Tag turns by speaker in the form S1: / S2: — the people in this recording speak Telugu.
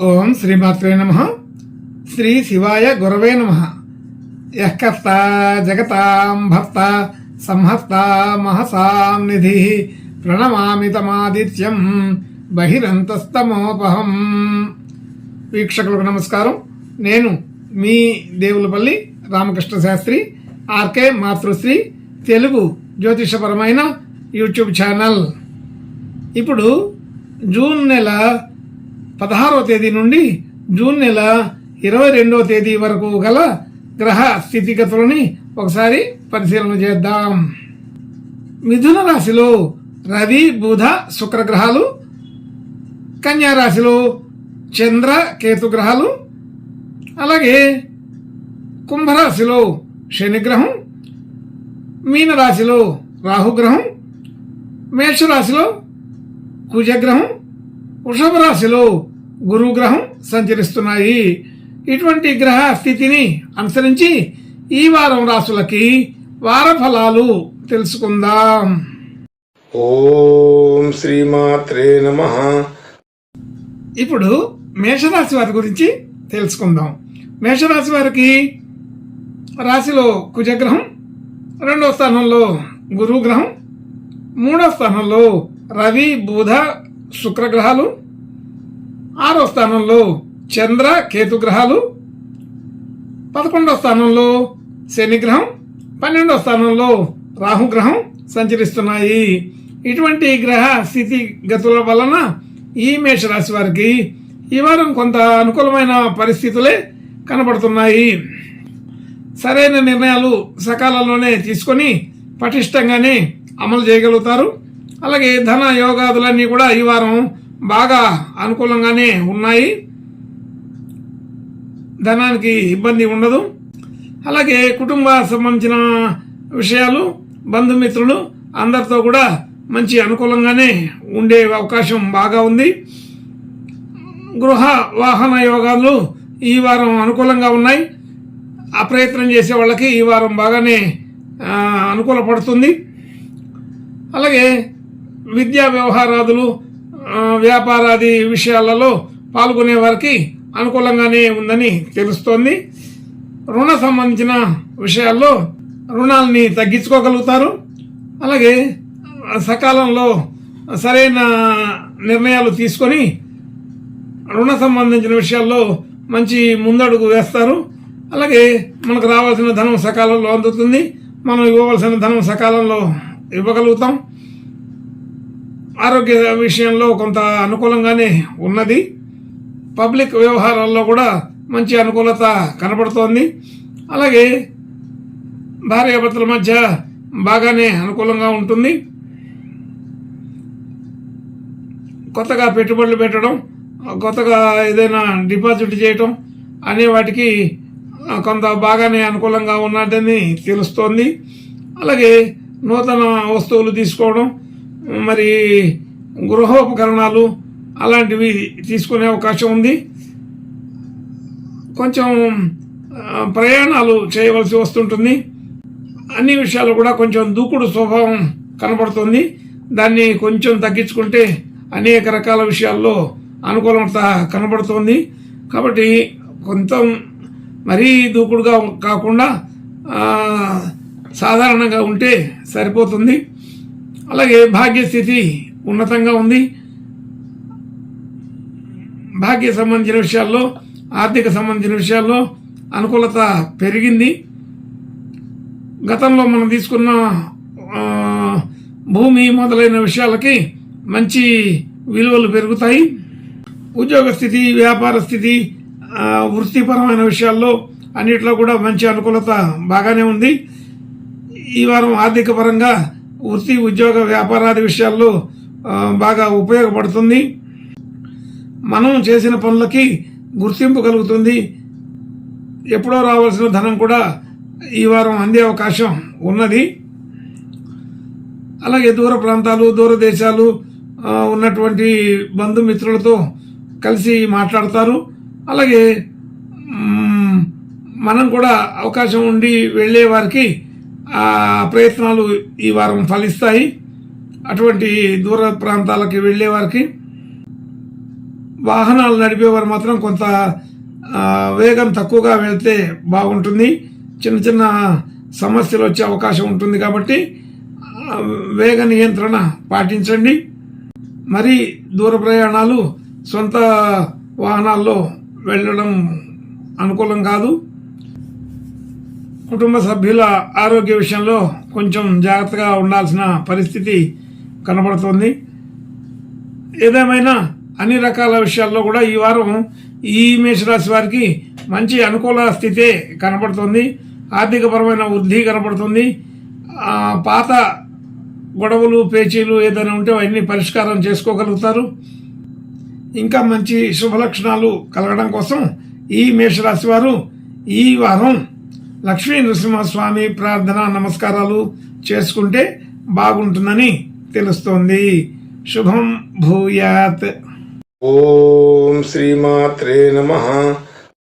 S1: ఓం శ్రీమాత్రే నమః. శ్రీ శివాయ గురవే నమః. యః కర్త జగతాం భర్త సంహర్త మహసాం నిధి ప్రణమామి తమాదిత్యం బహిరంతస్తమోపహం. వీక్షకులకు నమస్కారం. నేను మీ దేవులపల్లి రామకృష్ణ శాస్త్రి, ఆర్కే మాతృశ్రీ తెలుగు జ్యోతిషపరమైన యూట్యూబ్ ఛానల్. ఇప్పుడు జూన్ నెల 16వ తేదీ నుండి జూన్ నెల 22వ తేదీ వరకు గల గ్రహ స్థితిగతులని ఒకసారి పరిశీలన చేద్దాం. మిథున రాశిలో రవి బుధ శుక్ర గ్రహాలు, కన్యా రాశిలో చంద్ర కేతు గ్రహాలు, అలాగే కుంభరాశిలో శనిగ్రహం, మీనరాశిలో రాహుగ్రహం, మేషరాశిలో కుజగ్రహం, వృషభ రాశిలో గురుగ్రహం సంచరిస్తున్నాయి. ఇటువంటి గ్రహ స్థితిని అనుసరించి ఈ వారం రాశులకి వార ఫలాలు తెలుసుకుందాం.
S2: ఓం శ్రీమాత్రే నమః.
S1: ఇప్పుడు మేషరాశి వారి గురించి తెలుసుకుందాం. మేషరాశి వారికి రాశిలో కుజగ్రహం, 2వ స్థానంలో గురుగ్రహం, 3వ స్థానంలో రవి బుధ శుక్రగ్రహాలు, 6వ స్థానంలో చంద్ర కేతు గ్రహాలు, 11వ స్థానంలో శనిగ్రహం, 12వ స్థానంలో రాహుగ్రహం సంచరిస్తున్నాయి. ఇటువంటి గ్రహ స్థితి గతుల వలన ఈ మేషరాశి వారికి ఈ వారం కొంత అనుకూలమైన పరిస్థితులే కనబడుతున్నాయి. సరైన నిర్ణయాలు సకాలంలోనే తీసుకొని పటిష్టంగానే అమలు చేయగలుగుతారు. అలాగే ధన యోగాదులన్నీ కూడా ఈ వారం బాగా అనుకూలంగానే ఉన్నాయి. ధనానికి ఇబ్బంది ఉండదు. అలాగే కుటుంబ సంబంధించిన విషయాలు, బంధుమిత్రులు అందరితో కూడా మంచి అనుకూలంగానే ఉండే అవకాశం బాగా ఉంది. గృహ వాహన యోగాలు ఈ వారం అనుకూలంగా ఉన్నాయి. ఆ ప్రయత్నం చేసే వాళ్ళకి ఈ వారం బాగానే అనుకూలపడుతుంది. అలాగే విద్యా వ్యవహారాదులు, వ్యాపారాది విషయాలలో పాల్గొనే వారికి అనుకూలంగానే ఉందని తెలుస్తోంది. రుణ సంబంధించిన విషయాల్లో రుణాలని తగ్గించుకోగలుగుతారు. అలాగే సకాలంలో సరైన నిర్ణయాలు తీసుకొని రుణ సంబంధించిన విషయాల్లో మంచి ముందడుగు వేస్తారు. అలాగే మనకు రావాల్సిన ధనం సకాలంలో అందుతుంది. మనం ఇవ్వవలసిన ధనం సకాలంలో ఇవ్వగలుగుతాం. ఆరోగ్య విషయంలో కొంత అనుకూలంగానే ఉన్నది. పబ్లిక్ వ్యవహారాల్లో కూడా మంచి అనుకూలత కనబడుతోంది. అలాగే భార్యాభర్తల మధ్య బాగానే అనుకూలంగా ఉంటుంది. కొత్తగా పెట్టుబడులు పెట్టడం, కొత్తగా ఏదైనా డిపాజిట్ చేయటం అనే వాటికి కొంత బాగానే అనుకూలంగా ఉన్నదని తెలుస్తోంది. అలాగే నూతన వస్తువులు తీసుకోవడం, మరి గృహోపకరణాలు అలాంటివి తీసుకునే అవకాశం ఉంది. కొంచెం ప్రయాణాలు చేయవలసి వస్తుంటుంది. అన్ని విషయాలు కూడా కొంచెం దూకుడు స్వభావం కనబడుతుంది. దాన్ని కొంచెం తగ్గించుకుంటే అనేక రకాల విషయాల్లో అనుకూలత కనబడుతుంది. కాబట్టి కొంత మరీ దూకుడుగా కాకుండా సాధారణంగా ఉంటే సరిపోతుంది. అలాగే భాగ్యస్థితి ఉన్నతంగా ఉంది. భాగ్య సంబంధించిన విషయాల్లో, ఆర్థిక సంబంధించిన విషయాల్లో అనుకూలత పెరిగింది. గతంలో మనం తీసుకున్న భూమి మొదలైన విషయాలకి మంచి విలువలు పెరుగుతాయి. ఉద్యోగ స్థితి, వ్యాపార స్థితి, వృత్తిపరమైన విషయాల్లో అన్నిట్లో కూడా మంచి అనుకూలత బాగానే ఉంది. ఈ వారం ఆర్థిక పరంగా వృత్తి, ఉద్యోగ, వ్యాపారాది విషయాల్లో బాగా ఉపయోగపడుతుంది. మనం చేసిన పనులకి గుర్తింపు కలుగుతుంది. ఎప్పుడో రావాల్సిన ధనం కూడా ఈ వారం అందే అవకాశం ఉన్నది. అలాగే దూర ప్రాంతాలు, దూరదేశాలు ఉన్నటువంటి బంధుమిత్రులతో కలిసి మాట్లాడతారు. అలాగే మనం కూడా అవకాశం ఉండి వెళ్ళే వారికి ఆ ప్రయత్నాలు ఈ వారం ఫలిస్తాయి. అటువంటి దూర ప్రాంతాలకి వెళ్ళే వారికి వాహనాలు నడిపేవారు మాత్రం కొంత వేగం తక్కువగా వెళ్తే బాగుంటుంది. చిన్న చిన్న సమస్యలు వచ్చే అవకాశం ఉంటుంది కాబట్టి వేగ నియంత్రణ పాటించండి. మరి దూర ప్రయాణాలు సొంత వాహనాల్లో వెళ్ళడం అనుకూలం కాదు. కుటుంబ సభ్యుల ఆరోగ్య విషయంలో కొంచెం జాగ్రత్తగా ఉండాల్సిన పరిస్థితి కనబడుతోంది. ఏదేమైనా అన్ని రకాల విషయాల్లో కూడా ఈ వారం ఈ మేషరాశి వారికి మంచి అనుకూల స్థితే కనబడుతుంది. ఆర్థికపరమైన వృద్ధి కనబడుతుంది. పాత గొడవలు పేచీలు ఏదైనా ఉంటే అవన్నీ పరిష్కారం చేసుకోగలుగుతారు. ఇంకా మంచి శుభలక్షణాలు కలగడం కోసం ఈ మేషరాశి వారు ఈ వారం లక్ష్మీ నరసింహస్వామి ప్రార్థన నమస్కారాలు చేసుకుంటే బాగుంటుందని తెలుస్తోంది. శుభం భూయాత్.
S2: ఓం శ్రీమాత్రే నమః.